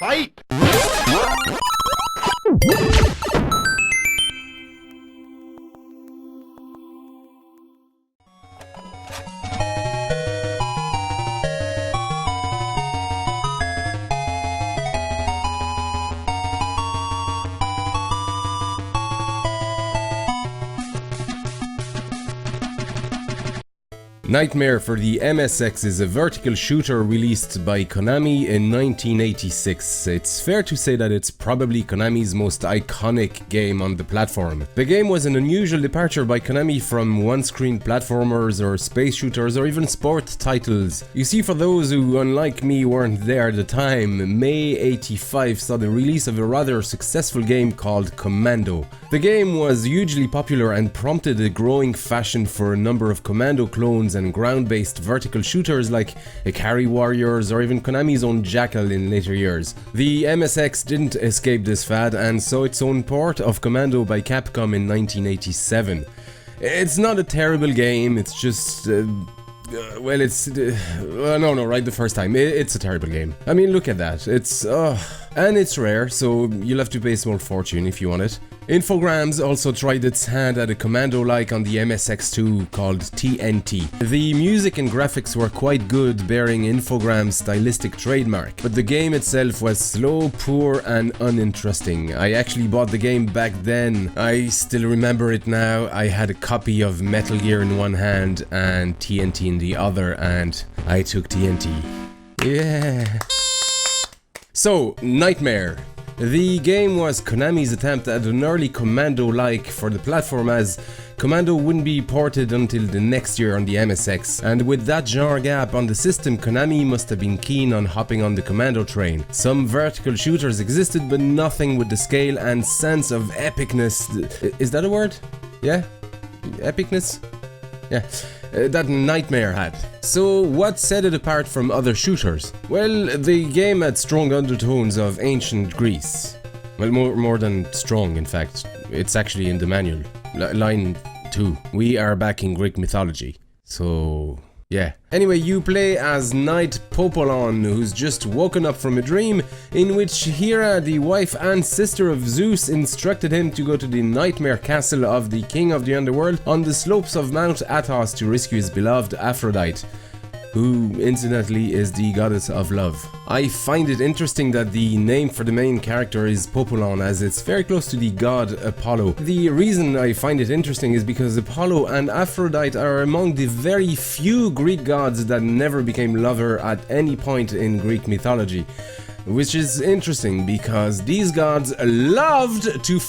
Fight! Knightmare for the MSX is a vertical shooter released by Konami in 1986. It's fair to say that it's probably Konami's most iconic game on the platform. The game was an unusual departure by Konami from one-screen platformers or space shooters or even sport titles. You see, for those who, unlike me, weren't there at the time, May 85 saw the release of a rather successful game called Commando. The game was hugely popular and prompted a growing fashion for a number of Commando clones and ground-based vertical shooters like Ikari Warriors or even Konami's own Jackal in later years. The MSX didn't escape this fad and saw its own port of Commando by Capcom in 1987. It's not a terrible game, it's just... well, it's... no, right the first time. It's a terrible game. I mean, look at that. It's... and it's rare, so you'll have to pay a small fortune if you want it. Infogrames also tried its hand at a commando-like on the MSX2 called TNT. The music and graphics were quite good, bearing Infogrames' stylistic trademark, but the game itself was slow, poor, and uninteresting. I actually bought the game back then. I still remember it now. I had a copy of Metal Gear in one hand and TNT in the other, and I took TNT. Yeah. So, Knightmare. The game was Konami's attempt at an early Commando-like for the platform, as Commando wouldn't be ported until the next year on the MSX, and with that genre gap on the system, Konami must have been keen on hopping on the Commando train. Some vertical shooters existed, but nothing with the scale and sense of epicness. Is that a word? Yeah? Epicness? Yeah. That Knightmare had. So what set it apart from other shooters? Well, the game had strong undertones of ancient Greece. Well, more than strong, in fact. It's actually in the manual. Line 2. We are back in Greek mythology. So... yeah. Anyway, you play as Knight Popolon, who's just woken up from a dream in which Hera, the wife and sister of Zeus, instructed him to go to the Knightmare castle of the king of the underworld on the slopes of Mount Athos to rescue his beloved Aphrodite, who incidentally is the goddess of love. I find it interesting that the name for the main character is Popolon, as it's very close to the god Apollo. The reason I find it interesting is because Apollo and Aphrodite are among the very few Greek gods that never became lover at any point in Greek mythology. Which is interesting because these gods loved to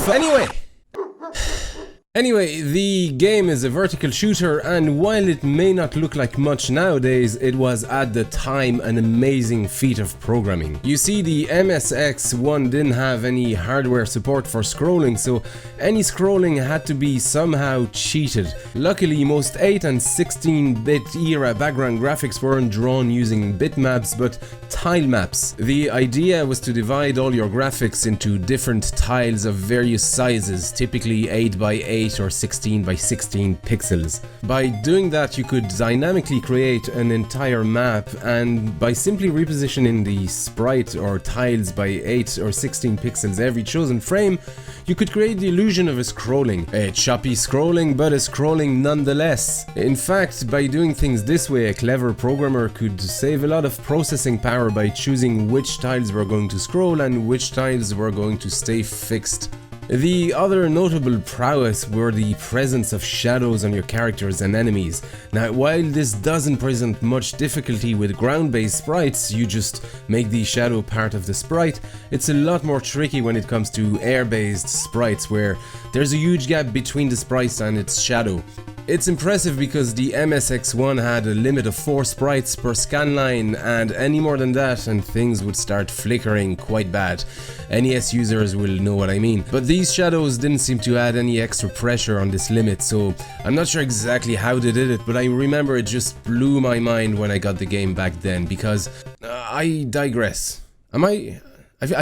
Anyway, the game is a vertical shooter, and while it may not look like much nowadays, it was at the time an amazing feat of programming. You see, the MSX1 didn't have any hardware support for scrolling, so any scrolling had to be somehow cheated. Luckily, most 8 and 16-bit era background graphics weren't drawn using bitmaps, but tile maps. The idea was to divide all your graphics into different tiles of various sizes, typically 8 by 8 or 16 by 16 pixels. By doing that, you could dynamically create an entire map, and by simply repositioning the sprite or tiles by 8 or 16 pixels every chosen frame, you could create the illusion of a scrolling. A choppy scrolling, but a scrolling nonetheless. In fact, by doing things this way, a clever programmer could save a lot of processing power by choosing which tiles were going to scroll and which tiles were going to stay fixed. The other notable prowess were the presence of shadows on your characters and enemies. Now, while this doesn't present much difficulty with ground-based sprites, you just make the shadow part of the sprite, it's a lot more tricky when it comes to air-based sprites, where there's a huge gap between the sprites and its shadow. It's impressive because the MSX1 had a limit of 4 sprites per scanline, and any more than that and things would start flickering quite bad. NES users will know what I mean. But these shadows didn't seem to add any extra pressure on this limit, so I'm not sure exactly how they did it, but I remember it just blew my mind when I got the game back then, because I digress. I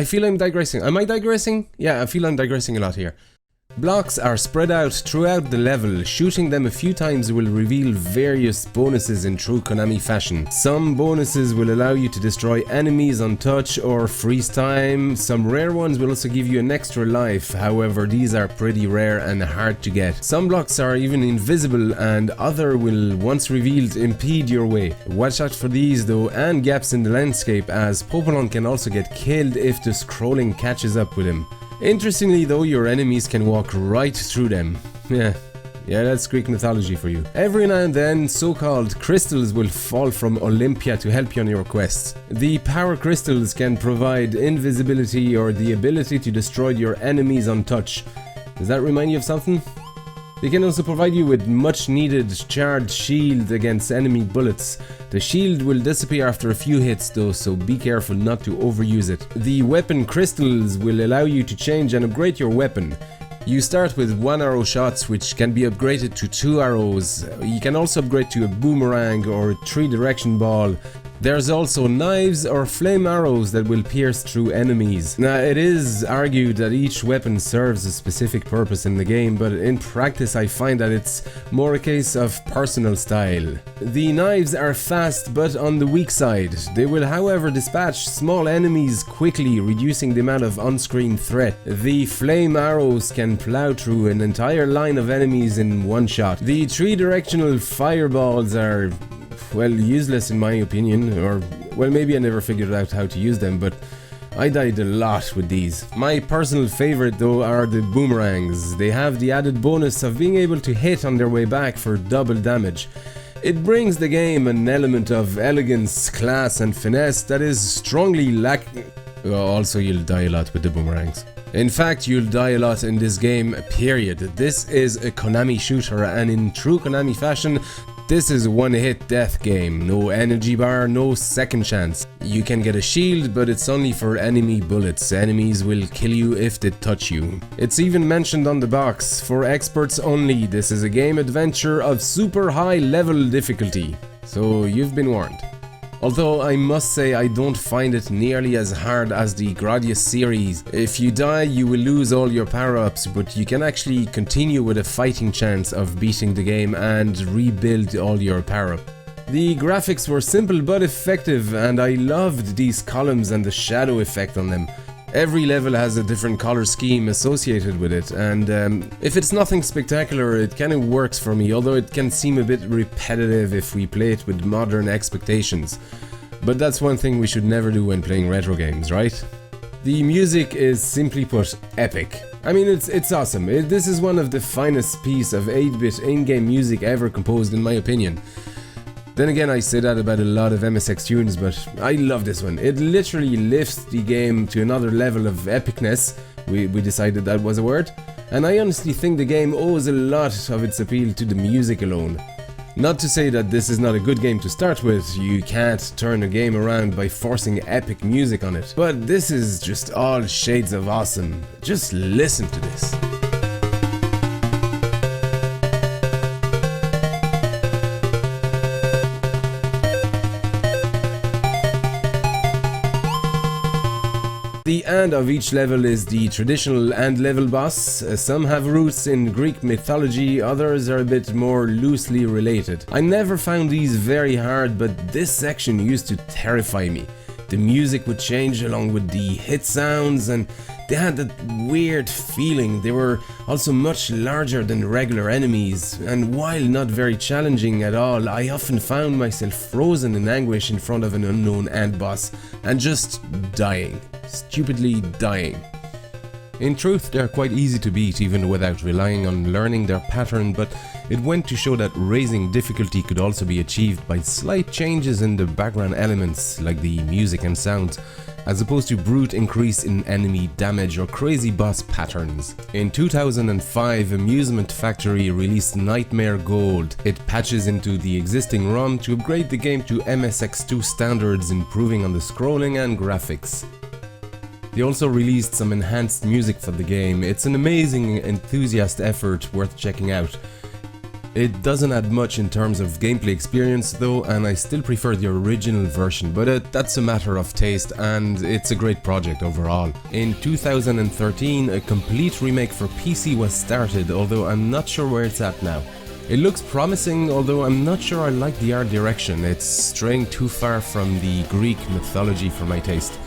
feel I'm digressing. Am I digressing? Yeah, I feel I'm digressing a lot here. Blocks are spread out throughout the level. Shooting them a few times will reveal various bonuses in true Konami fashion. Some bonuses will allow you to destroy enemies untouched or freeze time. Some rare ones will also give you an extra life, however these are pretty rare and hard to get. Some blocks are even invisible and other will, once revealed, impede your way. Watch out for these though, and gaps in the landscape, as Popolon can also get killed if the scrolling catches up with him. Interestingly though, your enemies can walk right through them. Yeah, that's Greek mythology for you. Every now and then, so-called crystals will fall from Olympia to help you on your quests. The power crystals can provide invisibility or the ability to destroy your enemies untouched. Does that remind you of something? They can also provide you with much needed charged shield against enemy bullets. The shield will disappear after a few hits though, so be careful not to overuse it. The weapon crystals will allow you to change and upgrade your weapon. You start with 1 arrow shots, which can be upgraded to 2 arrows. You can also upgrade to a boomerang or a 3-direction ball. There's also knives or flame arrows that will pierce through enemies. Now, it is argued that each weapon serves a specific purpose in the game, but in practice I find that it's more a case of personal style. The knives are fast but on the weak side. They will however dispatch small enemies quickly, reducing the amount of on-screen threat. The flame arrows can plow through an entire line of enemies in one shot. The 3-directional fireballs are, well, useless in my opinion, or well, maybe I never figured out how to use them, but I died a lot with these. My personal favorite though are the boomerangs. They have the added bonus of being able to hit on their way back for double damage. It brings the game an element of elegance, class and finesse that is strongly lacking. Also, you'll die a lot with the boomerangs. In fact, you'll die a lot in this game, period. This is a Konami shooter, and in true Konami fashion, this is a one-hit death game. No energy bar, no second chance. You can get a shield, but it's only for enemy bullets. Enemies will kill you if they touch you. It's even mentioned on the box, for experts only. This is a game adventure of super high level difficulty. So you've been warned. Although I must say I don't find it nearly as hard as the Gradius series. If you die, you will lose all your power-ups, but you can actually continue with a fighting chance of beating the game and rebuild all your power-up. The graphics were simple but effective, and I loved these columns and the shadow effect on them. Every level has a different color scheme associated with it, and if it's nothing spectacular, it kind of works for me, although it can seem a bit repetitive if we play it with modern expectations. But that's one thing we should never do when playing retro games, right? The music is, simply put, epic. I mean, it's awesome. This is one of the finest piece of 8-bit in-game music ever composed, in my opinion. Then again, I say that about a lot of MSX tunes, but I love this one. It literally lifts the game to another level of epicness. We decided that was a word. And I honestly think the game owes a lot of its appeal to the music alone. Not to say that this is not a good game to start with. You can't turn a game around by forcing epic music on it. But this is just all shades of awesome. Just listen to this. The end of each level is the traditional end level boss. Some have roots in Greek mythology, others are a bit more loosely related. I never found these very hard, but this section used to terrify me. The music would change along with the hit sounds, and they had that weird feeling. They were also much larger than regular enemies, and while not very challenging at all, I often found myself frozen in anguish in front of an unknown end boss and just dying. Stupidly dying. In truth, they're quite easy to beat even without relying on learning their pattern, but it went to show that raising difficulty could also be achieved by slight changes in the background elements like the music and sounds, as opposed to brute increase in enemy damage or crazy boss patterns. In 2005, Amusement Factory released Knightmare Gold. It patches into the existing ROM to upgrade the game to MSX2 standards, improving on the scrolling and graphics. They also released some enhanced music for the game. It's an amazing enthusiast effort worth checking out. It doesn't add much in terms of gameplay experience though, and I still prefer the original version, but that's a matter of taste, and it's a great project overall. In 2013, a complete remake for PC was started, although I'm not sure where it's at now. It looks promising, although I'm not sure I like the art direction. It's straying too far from the Greek mythology for my taste.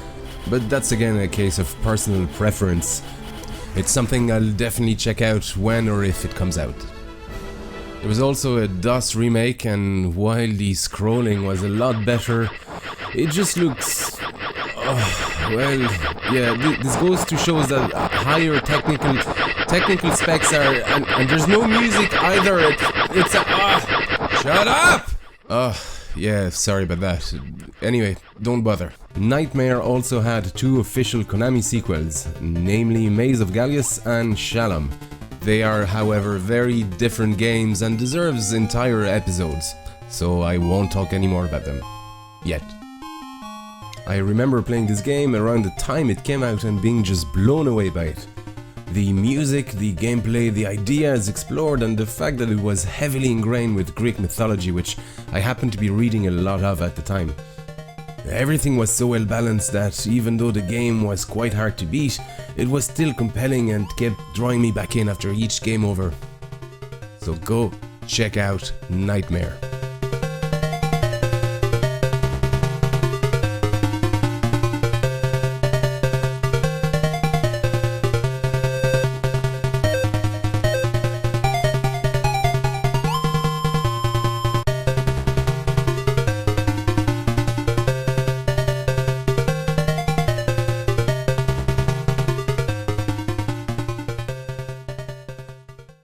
But that's again a case of personal preference. It's something I'll definitely check out when or if it comes out. There was also a DOS remake, and while the scrolling was a lot better, it just looks... well, yeah, this goes to show that higher technical specs are... And there's no music either, it's a... shut up! Yeah, sorry about that. Anyway, don't bother. Knightmare also had 2 official Konami sequels, namely Maze of Gallius and Shalom. They are, however, very different games and deserves entire episodes, so I won't talk anymore about them. Yet. I remember playing this game around the time it came out and being just blown away by it. The music, the gameplay, the ideas explored, and the fact that it was heavily ingrained with Greek mythology, which I happened to be reading a lot of at the time. Everything was so well balanced that even though the game was quite hard to beat, it was still compelling and kept drawing me back in after each game over. So go check out Knightmare.